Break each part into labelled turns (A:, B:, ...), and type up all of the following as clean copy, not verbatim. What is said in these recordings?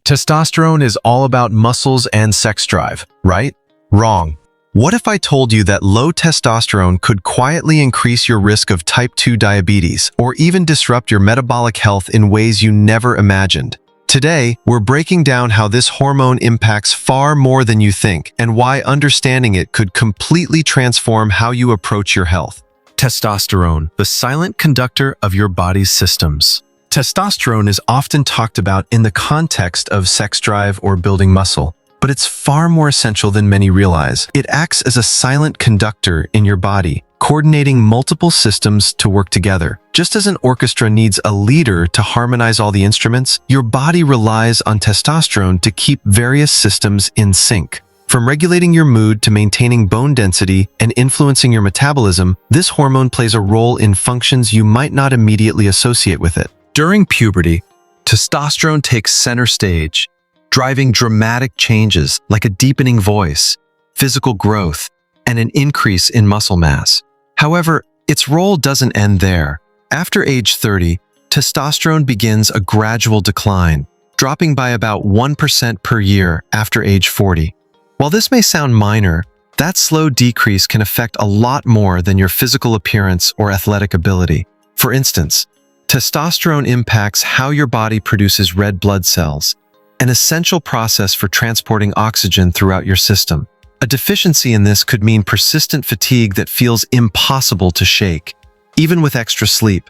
A: Testosterone is all about muscles and sex drive, right? Wrong. What if I told you that low testosterone could quietly increase your risk of type 2 diabetes or even disrupt your metabolic health in ways you never imagined? Today, we're breaking down how this hormone impacts far more than you think and why understanding it could completely transform how you approach your health. Testosterone, the silent conductor of your body's systems. Testosterone is often talked about in the context of sex drive or building muscle, but it's far more essential than many realize. It acts as a silent conductor in your body, coordinating multiple systems to work together. Just as an orchestra needs a leader to harmonize all the instruments, your body relies on testosterone to keep various systems in sync. From regulating your mood to maintaining bone density and influencing your metabolism, this hormone plays a role in functions you might not immediately associate with it. During puberty, testosterone takes center stage, driving dramatic changes like a deepening voice, physical growth, and an increase in muscle mass. However, its role doesn't end there. After age 30, testosterone begins a gradual decline, dropping by about 1% per year after age 40. While this may sound minor, that slow decrease can affect a lot more than your physical appearance or athletic ability. For instance, testosterone impacts how your body produces red blood cells, an essential process for transporting oxygen throughout your system. A deficiency in this could mean persistent fatigue that feels impossible to shake, even with extra sleep.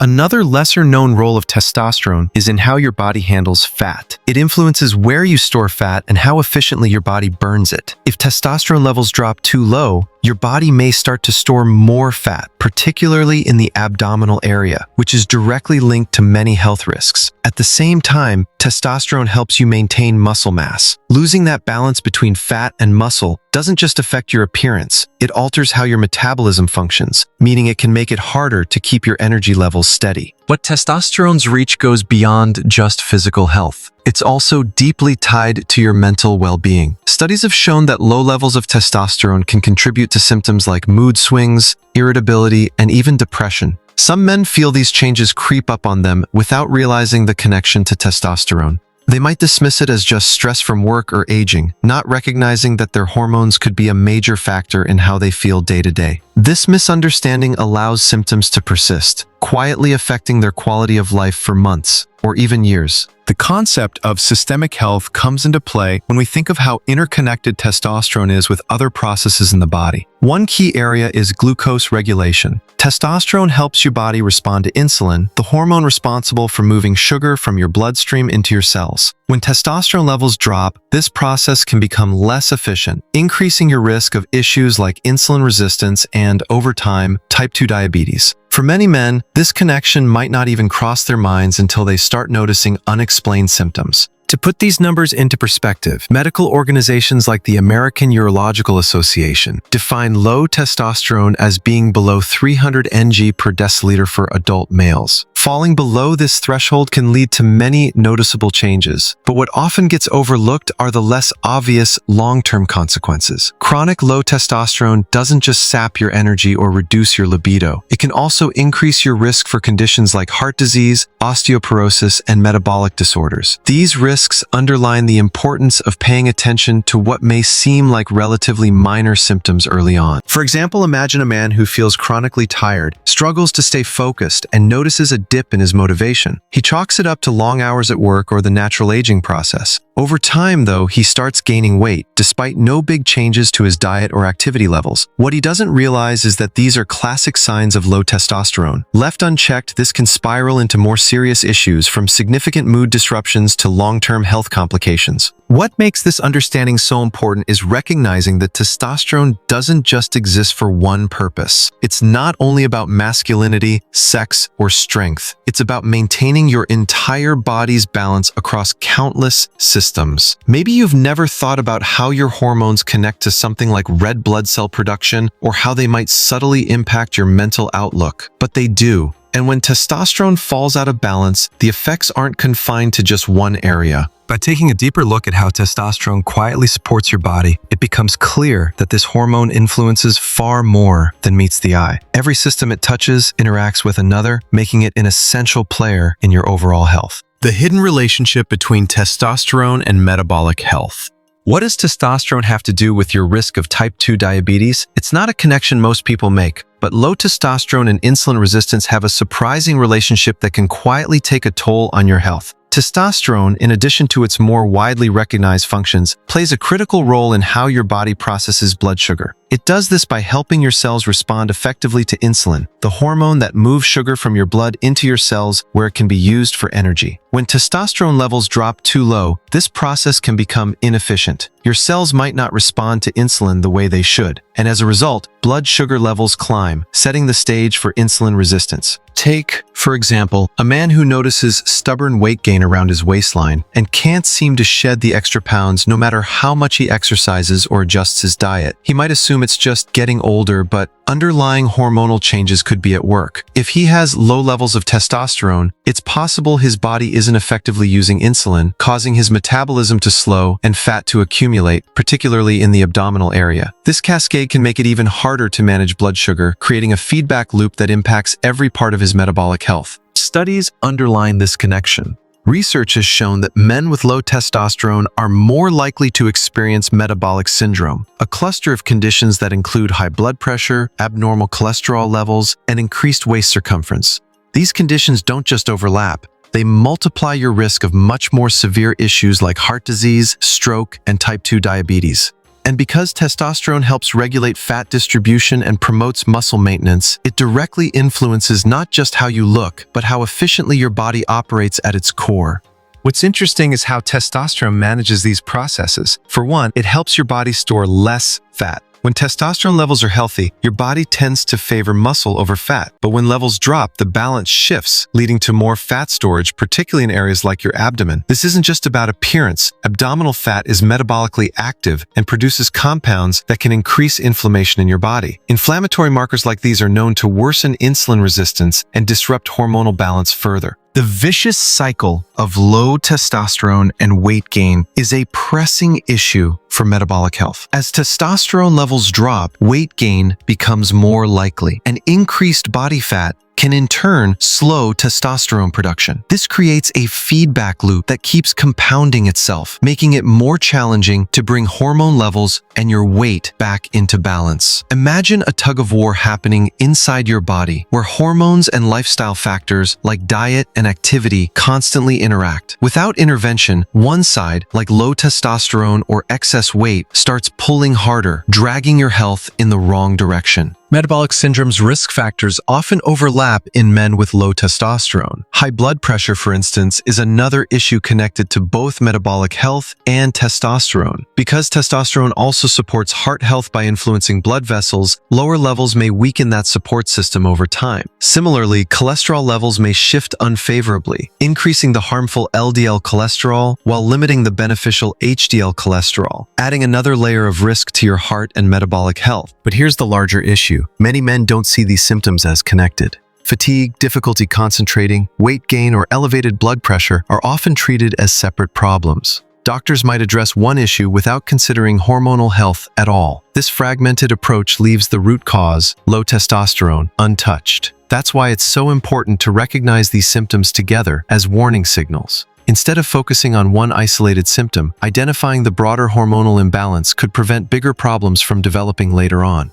A: Another lesser-known role of testosterone is in how your body handles fat. It influences where you store fat and how efficiently your body burns it. If testosterone levels drop too low, your body may start to store more fat, particularly in the abdominal area, which is directly linked to many health risks. At the same time, testosterone helps you maintain muscle mass. Losing that balance between fat and muscle doesn't just affect your appearance, it alters how your metabolism functions, meaning it can make it harder to keep your energy levels steady. But testosterone's reach goes beyond just physical health. It's also deeply tied to your mental well-being. Studies have shown that low levels of testosterone can contribute to symptoms like mood swings, irritability, and even depression. Some men feel these changes creep up on them without realizing the connection to testosterone. They might dismiss it as just stress from work or aging, not recognizing that their hormones could be a major factor in how they feel day to day. This misunderstanding allows symptoms to persist, quietly affecting their quality of life for months or even years. The concept of systemic health comes into play when we think of how interconnected testosterone is with other processes in the body. One key area is glucose regulation. Testosterone helps your body respond to insulin, the hormone responsible for moving sugar from your bloodstream into your cells. When testosterone levels drop, this process can become less efficient, increasing your risk of issues like insulin resistance and, over time, type 2 diabetes. For many men, this connection might not even cross their minds until they start noticing unexplained symptoms. To put these numbers into perspective, medical organizations like the American Urological Association define low testosterone as being below 300 ng per deciliter for adult males. Falling below this threshold can lead to many noticeable changes, but what often gets overlooked are the less obvious long-term consequences. Chronic low testosterone doesn't just sap your energy or reduce your libido. It can also increase your risk for conditions like heart disease, osteoporosis, and metabolic disorders. These risks underline the importance of paying attention to what may seem like relatively minor symptoms early on. For example, imagine a man who feels chronically tired, struggles to stay focused, and notices a dip in his motivation. He chalks it up to long hours at work or the natural aging process. Over time, though, he starts gaining weight, despite no big changes to his diet or activity levels. What he doesn't realize is that these are classic signs of low testosterone. Left unchecked, this can spiral into more serious issues, from significant mood disruptions to long-term health complications. What makes this understanding so important is recognizing that testosterone doesn't just exist for one purpose. It's not only about masculinity, sex, or strength. It's about maintaining your entire body's balance across countless systems. Maybe you've never thought about how your hormones connect to something like red blood cell production or how they might subtly impact your mental outlook, but they do. And when testosterone falls out of balance, the effects aren't confined to just one area. By taking a deeper look at how testosterone quietly supports your body, it becomes clear that this hormone influences far more than meets the eye. Every system it touches interacts with another, making it an essential player in your overall health. The hidden relationship between testosterone and metabolic health. What does testosterone have to do with your risk of type 2 diabetes? It's not a connection most people make, but low testosterone and insulin resistance have a surprising relationship that can quietly take a toll on your health. Testosterone, in addition to its more widely recognized functions, plays a critical role in how your body processes blood sugar. It does this by helping your cells respond effectively to insulin, the hormone that moves sugar from your blood into your cells where it can be used for energy. When testosterone levels drop too low, this process can become inefficient. Your cells might not respond to insulin the way they should, and as a result, blood sugar levels climb, setting the stage for insulin resistance. Take, for example, a man who notices stubborn weight gain around his waistline and can't seem to shed the extra pounds no matter how much he exercises or adjusts his diet. He might assume it's just getting older, but underlying hormonal changes could be at work. If he has low levels of testosterone, it's possible his body isn't effectively using insulin, causing his metabolism to slow and fat to accumulate, particularly in the abdominal area. This cascade can make it even harder to manage blood sugar, creating a feedback loop that impacts every part of his metabolic health. Studies underline this connection. Research has shown that men with low testosterone are more likely to experience metabolic syndrome, a cluster of conditions that include high blood pressure, abnormal cholesterol levels, and increased waist circumference. These conditions don't just overlap, they multiply your risk of much more severe issues like heart disease, stroke, and type 2 diabetes. And because testosterone helps regulate fat distribution and promotes muscle maintenance, it directly influences not just how you look, but how efficiently your body operates at its core. What's interesting is how testosterone manages these processes. For one, it helps your body store less fat. When testosterone levels are healthy, your body tends to favor muscle over fat. But when levels drop, the balance shifts, leading to more fat storage, particularly in areas like your abdomen. This isn't just about appearance. Abdominal fat is metabolically active and produces compounds that can increase inflammation in your body. Inflammatory markers like these are known to worsen insulin resistance and disrupt hormonal balance further. The vicious cycle of low testosterone and weight gain is a pressing issue for metabolic health. As testosterone levels drop, weight gain becomes more likely, and increased body fat can in turn slow testosterone production. This creates a feedback loop that keeps compounding itself, making it more challenging to bring hormone levels and your weight back into balance. Imagine a tug of war happening inside your body, where hormones and lifestyle factors like diet and activity constantly interact. Without intervention, one side, like low testosterone or excess weight, starts pulling harder, dragging your health in the wrong direction. Metabolic syndrome's risk factors often overlap in men with low testosterone. High blood pressure, for instance, is another issue connected to both metabolic health and testosterone. Because testosterone also supports heart health by influencing blood vessels, lower levels may weaken that support system over time. Similarly, cholesterol levels may shift unfavorably, increasing the harmful LDL cholesterol while limiting the beneficial HDL cholesterol, adding another layer of risk to your heart and metabolic health. But here's the larger issue. Many men don't see these symptoms as connected. Fatigue, difficulty concentrating, weight gain, or elevated blood pressure are often treated as separate problems. Doctors might address one issue without considering hormonal health at all. This fragmented approach leaves the root cause, low testosterone, untouched. That's why it's so important to recognize these symptoms together as warning signals. Instead of focusing on one isolated symptom, identifying the broader hormonal imbalance could prevent bigger problems from developing later on.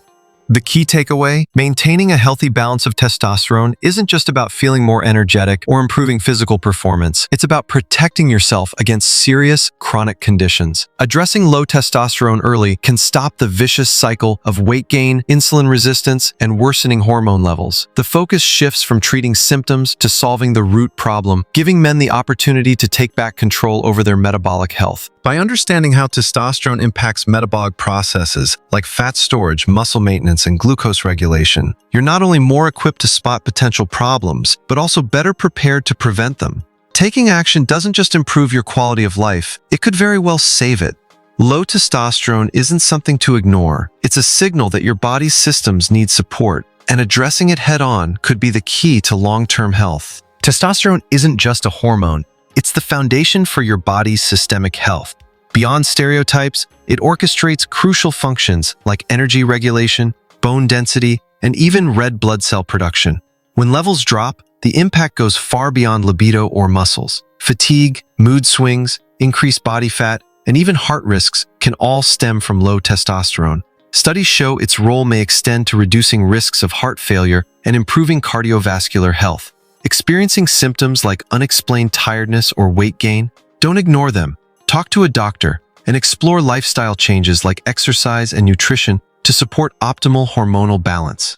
A: The key takeaway: maintaining a healthy balance of testosterone isn't just about feeling more energetic or improving physical performance. It's about protecting yourself against serious, chronic conditions. Addressing low testosterone early can stop the vicious cycle of weight gain, insulin resistance, and worsening hormone levels. The focus shifts from treating symptoms to solving the root problem, giving men the opportunity to take back control over their metabolic health. By understanding how testosterone impacts metabolic processes like fat storage, muscle maintenance, and glucose regulation, you're not only more equipped to spot potential problems, but also better prepared to prevent them. Taking action doesn't just improve your quality of life, it could very well save it. Low testosterone isn't something to ignore. It's a signal that your body's systems need support, and addressing it head-on could be the key to long-term health. Testosterone isn't just a hormone. It's the foundation for your body's systemic health. Beyond stereotypes, it orchestrates crucial functions like energy regulation, bone density, and even red blood cell production. When levels drop, the impact goes far beyond libido or muscles. fatigue, mood swings, increased body fat, and even heart risks can all stem from low testosterone. Studies show its role may extend to reducing risks of heart failure and improving cardiovascular health. Experiencing symptoms like unexplained tiredness or weight gain? Don't ignore them. Talk to a doctor and explore lifestyle changes like exercise and nutrition to support optimal hormonal balance.